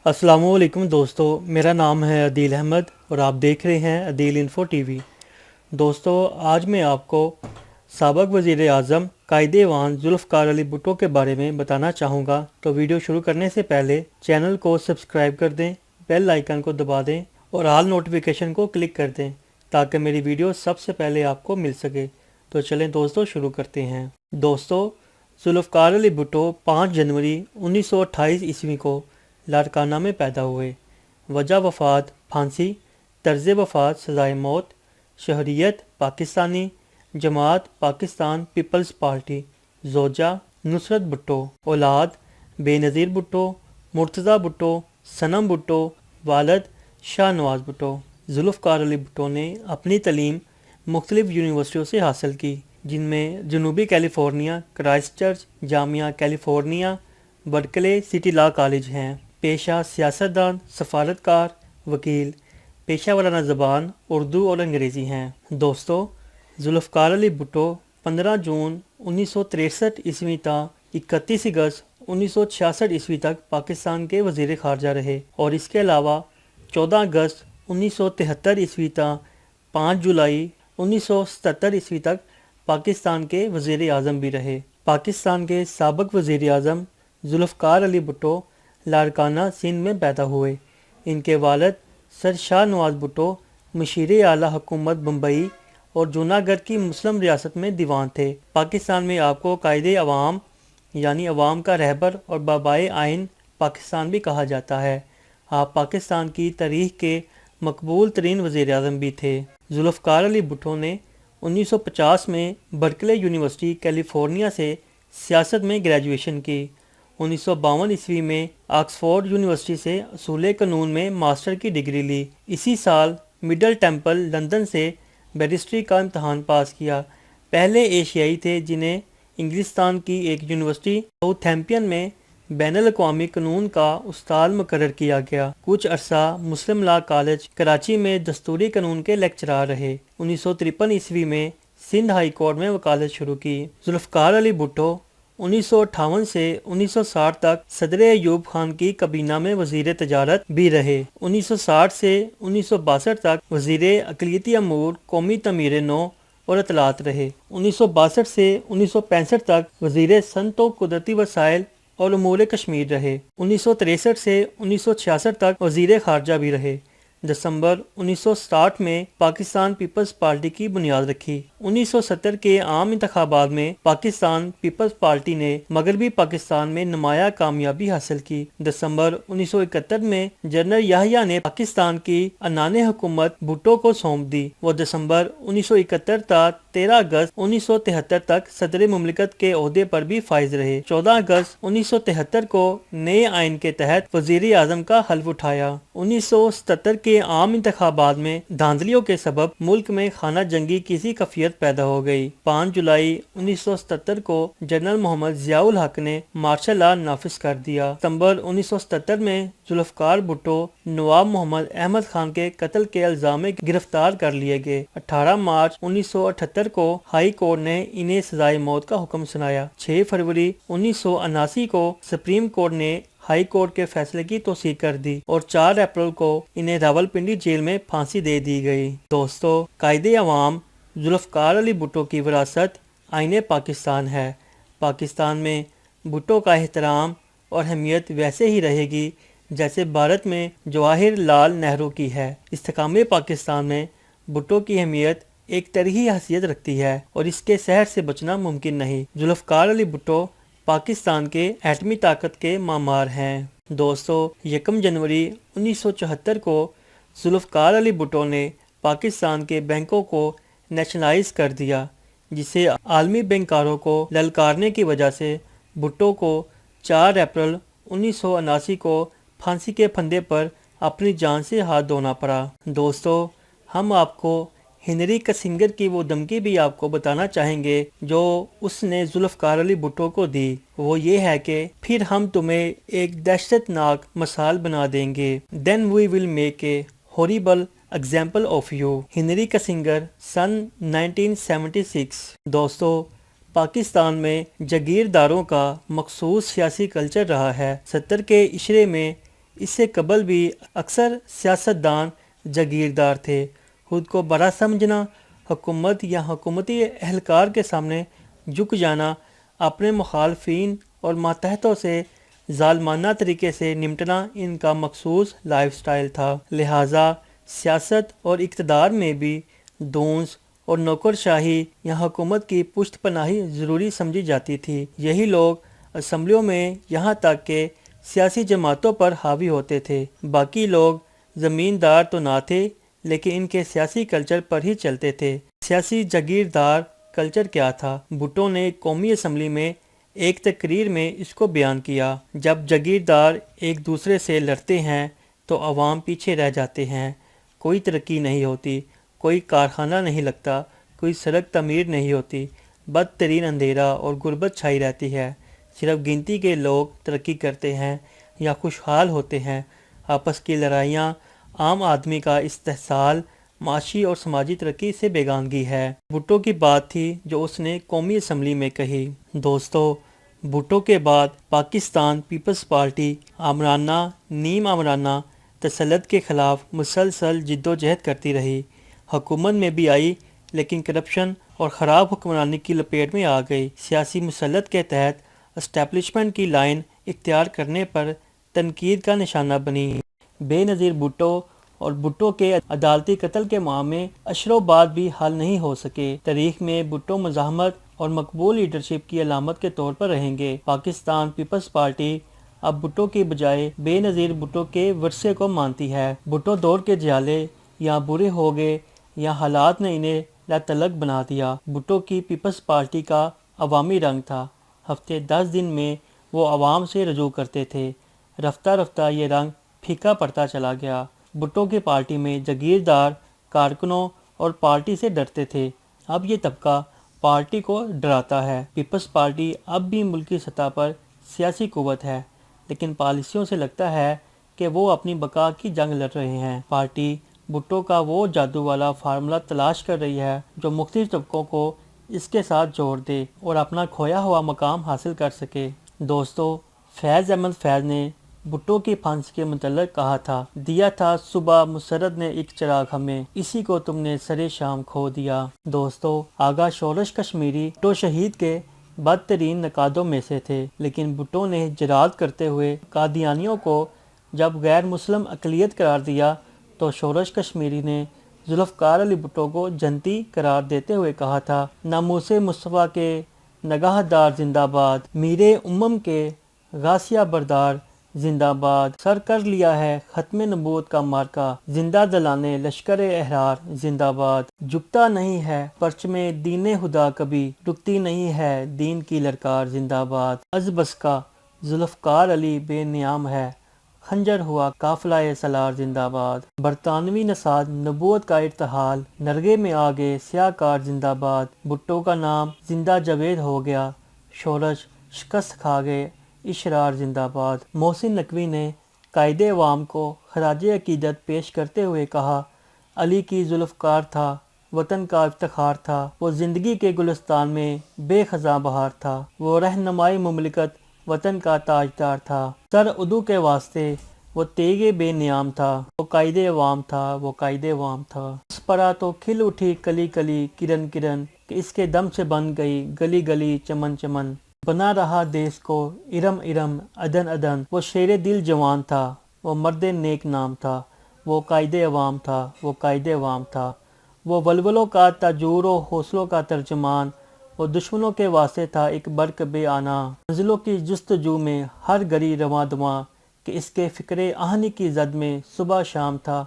अस्सलाम वालेकुम दोस्तों, मेरा नाम है अदील अहमद और आप देख रहे हैं अदील इन्फो टीवी। दोस्तों, आज मैं आपको साबिक़ वज़ीर आज़म कायदे-ए-वान ज़ुल्फ़िकार अली भुट्टो के बारे में बताना चाहूँगा। तो वीडियो शुरू करने से पहले चैनल को सब्सक्राइब कर दें, बेल आइकन को दबा दें और ऑल नोटिफिकेशन को क्लिक कर दें ताकि मेरी वीडियो सबसे पहले आपको मिल सके। तो चलें दोस्तों, शुरू करते हैं। दोस्तों, ज़ुल्फ़िकार अली भुट्टो 5 जनवरी 1928 ईस्वी को लाड़काना में पैदा हुए। वजह वफ़ात फांसी, तर्ज़ वफ़ात सज़ाए मौत, शहरियत पाकिस्तानी, जमात पाकिस्तान पीपल्स पार्टी, ज़ौजा नुसरत भुट्टो, औलाद बेनज़ीर भुट्टो, मुर्तज़ा भुट्टो, सनम भुट्टो, वालिद शाह नवाज़ भुट्टो। ज़ुल्फ़िकार अली भुट्टो ने अपनी तालीम मुख्तलिफ़ यूनिवर्सिटियों से हासिल की, जिनमें जनूबी कैलिफोर्निया क्राइस्ट चर्च, जामिया California, Berkeley city law college हैं। पेशा सियासतदान, सफारतकार, वकील। पेशा वाराना ज़बान उर्दू और अंग्रेज़ी हैं। दोस्तों, ज़ुल्फ़िकार अली भुट्टो 15 जून 1963 ईस्वी ता 31 अगस्त 1966 ईस्वी तक पाकिस्तान के वज़ीर ख़ारजा रहे और इसके अलावा 14 अगस्त 1973 ईस्वी ता 5 जुलाई 1977 ईस्वी तक पाकिस्तान के वज़ीर आज़म भी रहे। पाकिस्तान के साबिक़ वज़ीर आज़म ज़ुल्फ़िकार अली भुट्टो लाड़काना सिंध में पैदा हुए। इनके वालिद सर शाह नवाज़ भुट्टो मशीर आला हुकूमत बम्बई और जूनागढ़ की मुस्लिम रियासत में दीवान थे। पाकिस्तान में आपको कायदे अवाम यानी अवाम का रहबर और बाबाए आइन पाकिस्तान भी कहा जाता है। आप पाकिस्तान की तारीख़ के मकबूल तरीन वज़ीर आज़म भी थे। ज़ुल्फ़िकार अली भुट्टो ने 1950 में बर्कले यूनिवर्सिटी कैलिफोर्निया से सियासत में ग्रेजुएशन की। 1952 ईस्वी में ऑक्सफोर्ड यूनिवर्सिटी से असूल कानून में मास्टर की डिग्री ली। इसी साल मिडल टेम्पल लंदन से बैरिस्ट्री का इम्तहान पास किया। पहले एशियाई थे जिन्हें इंग्लिस्तान की एक यूनिवर्सिटी साउथैम्पटन में बैनुल अक़वामी कानून का उस्ताद मुकर्रर किया गया। कुछ अरसा मुस्लिम लॉ कॉलेज कराची में दस्तूरी कानून के लेक्चरार रहे। 1953 ईस्वी में सिंध हाई कोर्ट में वकालत शुरू की। ज़ुल्फ़िकार अली भुट्टो 1958 से 1960 तक सदर अयूब खान की कबीना में वज़ीर तजारत भी रहे। 1960 से 1962 तक वज़ीर अक़लियती अमूर, कौमी तमीर नौ और इतलात रहे। 1962 से 1965 तक वज़ीर सनअत कुदरती वसाइल और उमूर कश्मीर रहे। 1963 से 1966 तक वज़ीर ख़ारजा भी रहे। दिसंबर 1960 में पाकिस्तान पीपल्स पार्टी की बुनियाद रखी। 1970 के आम इंतखाबात में पाकिस्तान पीपल्स पार्टी ने मगरबी पाकिस्तान में नुमाया कामयाबी हासिल की। दिसंबर 1971 में जनरल याहिया ने पाकिस्तान की अनाने हुकूमत भुट्टो को सौंप दी। वो दिसंबर 1971 तक 13 अगस्त 1973 तक सदर मुमलिकत के ओहदे पर भी फाइज रहे। 14 अगस्त 1973 को नए आइन के तहत वज़ीर आज़म का हल्फ उठाया। 1977 के आम इंतखाबात में धांधलियों के सबब मुल्क में खाना जंगी की सी कफियत पैदा हो गई। 5 जुलाई 1977 को जनरल मोहम्मद ज़ियाउल हक ने मार्शल लॉ नाफिज कर दिया। सितंबर 1977 में ज़ुल्फ़िकार भुट्टो नवाब मोहम्मद अहमद खान के कत्ल के इल्ज़ाम में गिरफ्तार कर लिए गए। 18 मार्च 1978 को हाई कोर्ट ने इन्हें सजाए मौत का हुक्म सुनाया। 6 फरवरी 1979 को सुप्रीम कोर्ट ने हाई कोर्ट के फैसले की तौसीक कर दी और 4 अप्रैल को इन्हें रावलपिंडी जेल में फांसी दे दी गई। दोस्तों, कायदे अवाम ज़ुल्फ़िकार अली भुट्टो की विरासत आईने पाकिस्तान है। पाकिस्तान में भुट्टो का एहतराम और अहमियत वैसे ही रहेगी जैसे भारत में जवाहिर लाल नेहरू की है। इस्तेकाम पाकिस्तान में भुट्टो की अहमियत एक तरही हैसियत रखती है और इसके सहर से बचना मुमकिन नहीं। ज़ुल्फ़िकार अली भुट्टो पाकिस्तान के एटमी ताकत के मामार हैं। दोस्तों, 1 जनवरी 1974 को ज़ुल्फ़िकार अली भुट्टो ने पाकिस्तान के बैंकों को नेशनलाइज कर दिया, जिसे आलमी बैंकरों को ललकारने की वजह से भुट्टो को 4 अप्रैल 1979 को फांसी के फंदे पर अपनी जान से हाथ धोना पड़ा। दोस्तों, हम आपको हेनरी किसिंजर की वो धमकी भी आपको बताना चाहेंगे जो उसने ज़ुल्फ़िकार अली भुट्टो को दी। वो ये है कि फिर हम तुम्हें एक दहशतनाक मिसाल बना देंगे। Then we will make a horrible example of you. Henry Kissinger, सन 1976। दोस्तों, पाकिस्तान में जागीरदारों का मखसूस सियासी कल्चर रहा है। 70 के इशरे में اس سے قبل بھی اکثر سیاستدان جاگیردار تھے۔ خود کو بڑا سمجھنا، حکومت یا حکومتی اہلکار کے سامنے جھک جانا، اپنے مخالفین اور ماتحتوں سے ظالمانہ طریقے سے نمٹنا ان کا مخصوص لائف سٹائل تھا۔ لہٰذا سیاست اور اقتدار میں بھی دونس اور نوکرشاہی یا حکومت کی پشت پناہی ضروری سمجھی جاتی تھی۔ یہی لوگ اسمبلیوں میں یہاں تک کہ سیاسی جماعتوں پر حاوی ہوتے تھے۔ باقی لوگ زمیندار تو نہ تھے لیکن ان کے سیاسی کلچر پر ہی چلتے تھے۔ سیاسی جاگیردار کلچر کیا تھا؟ بھٹو نے قومی اسمبلی میں ایک تقریر میں اس کو بیان کیا۔ جب جاگیردار ایک دوسرے سے لڑتے ہیں تو عوام پیچھے رہ جاتے ہیں، کوئی ترقی نہیں ہوتی، کوئی کارخانہ نہیں لگتا، کوئی سڑک تعمیر نہیں ہوتی، بدترین اندھیرا اور غربت چھائی رہتی ہے، صرف گنتی کے لوگ ترقی کرتے ہیں یا خوشحال ہوتے ہیں، آپس کی لڑائیاں، عام آدمی کا استحصال، معاشی اور سماجی ترقی سے بیگانگی ہے۔ بھٹو کی بات تھی جو اس نے قومی اسمبلی میں کہی۔ دوستو، بھٹو کے بعد پاکستان پیپلز پارٹی آمرانہ نیم آمرانہ تسلط کے خلاف مسلسل جدوجہد کرتی رہی۔ حکومت میں بھی آئی لیکن کرپشن اور خراب حکمرانی کی لپیٹ میں آ گئی۔ سیاسی مسلط کے تحت اسٹیبلشمنٹ کی لائن اختیار کرنے پر تنقید کا نشانہ بنی۔ بے نظیر بھٹو اور بھٹو کے عدالتی قتل کے معاملے عشروں بعد بھی حل نہیں ہو سکے۔ تاریخ میں بھٹو مزاحمت اور مقبول لیڈرشپ کی علامت کے طور پر رہیں گے۔ پاکستان پیپلز پارٹی اب بھٹو کی بجائے بے نظیر بھٹو کے ورثے کو مانتی ہے۔ بھٹو دور کے جھالے یا برے ہو گئے یا حالات نے انہیں لاتعلق بنا دیا۔ بھٹو کی پیپلز پارٹی کا عوامی رنگ تھا۔ ہفتے 10 دن میں وہ عوام سے رجوع کرتے تھے۔ رفتہ رفتہ یہ رنگ پھیکا پڑتا چلا گیا۔ بھٹو کی پارٹی میں جاگیردار کارکنوں اور پارٹی سے ڈرتے تھے۔ اب یہ طبقہ پارٹی کو ڈراتا ہے۔ پیپلز پارٹی اب بھی ملکی سطح پر سیاسی قوت ہے لیکن پالیسیوں سے لگتا ہے کہ وہ اپنی بقا کی جنگ لڑ رہے ہیں۔ پارٹی بھٹو کا وہ جادو والا فارمولہ تلاش کر رہی ہے جو مختلف طبقوں کو اس کے ساتھ جوڑ دے اور اپنا کھویا ہوا مقام حاصل کر سکے۔ دوستو، فیض احمد فیض نے بھٹو کی پھانسی کے متعلق کہا تھا، دیا تھا صبح مسرت نے ایک چراغ ہمیں، اسی کو تم نے سرے شام کھو دیا۔ دوستو، آغا شورش کشمیری بھٹو شہید کے بدترین نقادوں میں سے تھے، لیکن بھٹو نے جرات کرتے ہوئے قادیانیوں کو جب غیر مسلم اقلیت قرار دیا تو شورش کشمیری نے ذوالفقار علی بھٹو کو جنتی قرار دیتے ہوئے کہا تھا، ناموس مصطفیٰ کے نگاہ دار زندہ باد، میرے امم کے غاسیہ بردار زندہ باد، سر کر لیا ہے ختم نبوت کا مارکا، زندہ دلانے لشکر احرار زندہ باد، جھکتا نہیں ہے پرچم دین خدا کبھی، رکتی نہیں ہے دین کی للکار زندہ باد، از بس کا ذوالفقار علی بے نیام ہے، خنجر ہوا قافلہ سالار زندہ باد، برطانوی نژاد نبوت کا ارتحال، نرگے میں آگے سیاہ کار زندہ باد، بھٹو کا نام زندہ جاوید ہو گیا، شورش شکست کھا گئے اشرار زندہ باد۔ محسن نقوی نے قائد عوام کو خراج عقیدت پیش کرتے ہوئے کہا، علی کی ذوالفقار تھا، وطن کا افتخار تھا، وہ زندگی کے گلستان میں بے خزاں بہار تھا، وہ رہنمائے مملکت وطن کا تاجدار تھا، سر عدو کے واسطے وہ تیغ بے نیام تھا، وہ قائد عوام تھا، وہ قائد عوام تھا، اس پرا تو کھل اٹھی کلی کلی کرن کرن، کہ اس کے دم سے بن گئی گلی گلی چمن چمن، بنا رہا دیس کو ارم ارم عدن عدن، وہ شیر دل جوان تھا، وہ مرد نیک نام تھا، وہ قائد عوام تھا، وہ قائد عوام تھا، وہ ولولوں کا تاجور و حوصلوں کا ترجمان، وہ دشمنوں کے واسطے تھا ایک برق بے آنا، منزلوں کی جستجو میں ہر گھڑی رواں دواں، کہ اس کے فکر آہنی کی زد میں صبح شام تھا،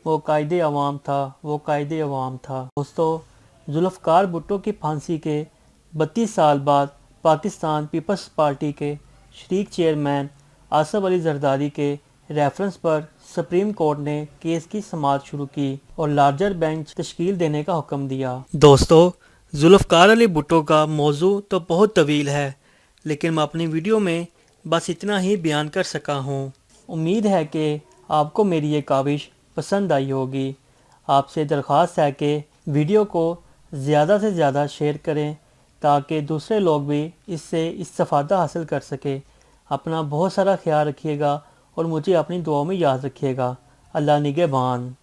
وہ قائد عوام تھا، وہ قائد عوام تھا۔ دوستو، ذوالفقار بھٹو کی پھانسی کے 32 سال بعد پاکستان پیپلز پارٹی کے شریک چیئرمین آصف علی زرداری کے ریفرنس پر سپریم کورٹ نے کیس کی سماعت شروع کی اور لارجر بینچ تشکیل دینے کا حکم دیا۔ دوستو، ذوالفقار علی بھٹو کا موضوع تو بہت طویل ہے لیکن میں اپنی ویڈیو میں بس اتنا ہی بیان کر سکا ہوں۔ امید ہے کہ آپ کو میری یہ کاوش پسند آئی ہوگی۔ آپ سے درخواست ہے کہ ویڈیو کو زیادہ سے زیادہ شیئر کریں تاکہ دوسرے لوگ بھی اس سے استفادہ حاصل کر سکیں۔ اپنا بہت سارا خیال رکھیے گا اور مجھے اپنی دعاؤں میں یاد رکھیے گا۔ اللہ نگہبان۔